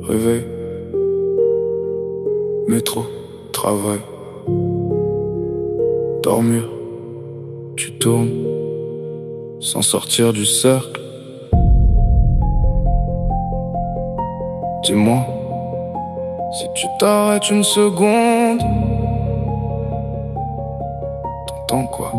réveil, métro, travail, dormir, tu tournes, sans sortir du cercle. Dis-moi, si tu t'arrêtes une seconde, t'entends quoi?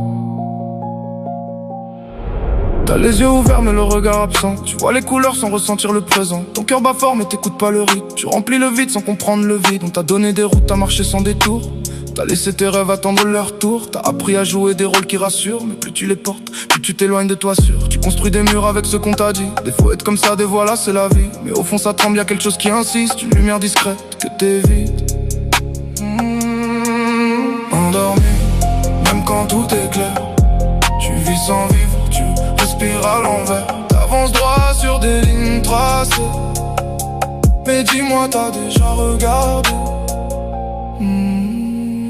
T'as les yeux ouverts mais le regard absent. Tu vois les couleurs sans ressentir le présent. Ton cœur bat fort mais t'écoutes pas le rythme. Tu remplis le vide sans comprendre le vide. On t'a donné des routes, t'as marché sans détour. T'as laissé tes rêves attendre leur tour. T'as appris à jouer des rôles qui rassurent. Mais plus tu les portes, plus tu t'éloignes de toi sûr. Tu construis des murs avec ce qu'on t'a dit. Des fois être comme ça, des voilà c'est la vie. Mais au fond ça tremble, y'a quelque chose qui insiste. Une lumière discrète que t'évites. Endormi, même quand tout est clair. Tu vis sans vivre, tu respires à l'envers. T'avances droit sur des lignes tracées. Mais dis-moi, t'as déjà regardé?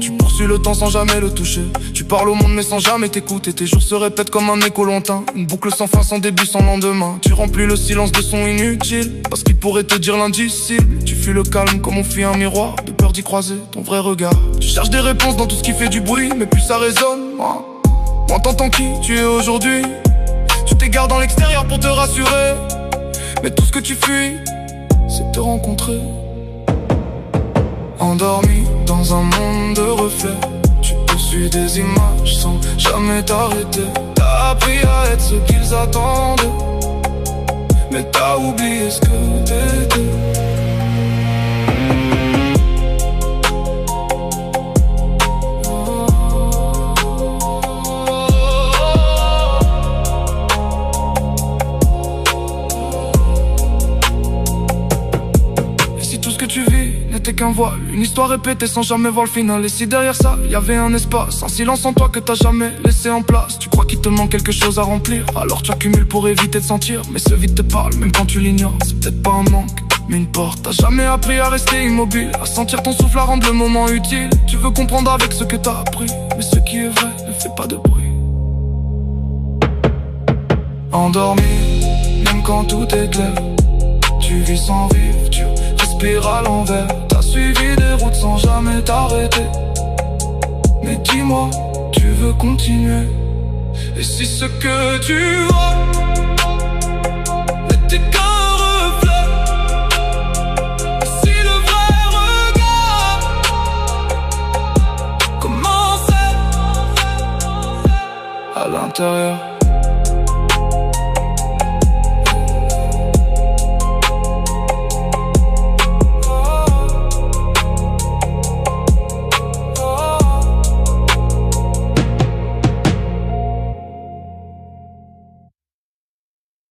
Tu poursuis le temps sans jamais le toucher. Tu parles au monde mais sans jamais t'écouter. Tes jours seraient peut-être comme un écho lointain. Une boucle sans fin, sans début, sans lendemain. Tu remplis le silence de sons inutiles parce qu'il pourrait te dire l'indicible. Tu fuis le calme comme on fuit un miroir. De peur d'y croiser ton vrai regard. Tu cherches des réponses dans tout ce qui fait du bruit. Mais plus ça résonne, moi t'entends qui tu es aujourd'hui. Tu t'égares dans l'extérieur pour te rassurer. Mais tout ce que tu fuis, c'est te rencontrer. Endormi dans un monde de reflets. Tu poursuis des images sans jamais t'arrêter. T'as appris à être ce qu'ils attendent. Mais t'as oublié ce que t'étais. N'était qu'un voile, une histoire répétée sans jamais voir le final. Et si derrière ça, y avait un espace, un silence en toi que t'as jamais laissé en place. Tu crois qu'il te manque quelque chose à remplir, alors tu accumules pour éviter de sentir. Mais ce vide te parle, même quand tu l'ignores. C'est peut-être pas un manque, mais une porte. T'as jamais appris à rester immobile, à sentir ton souffle, à rendre le moment utile. Tu veux comprendre avec ce que t'as appris, mais ce qui est vrai ne fait pas de bruit. Endormi, même quand tout est clair. Tu vis sans vivre, tu respires à l'envers. T'as suivi des routes sans jamais t'arrêter. Mais dis-moi, tu veux continuer? Et si ce que tu vois n'était qu'un reflet? Et si le vrai regard commençait à l'intérieur?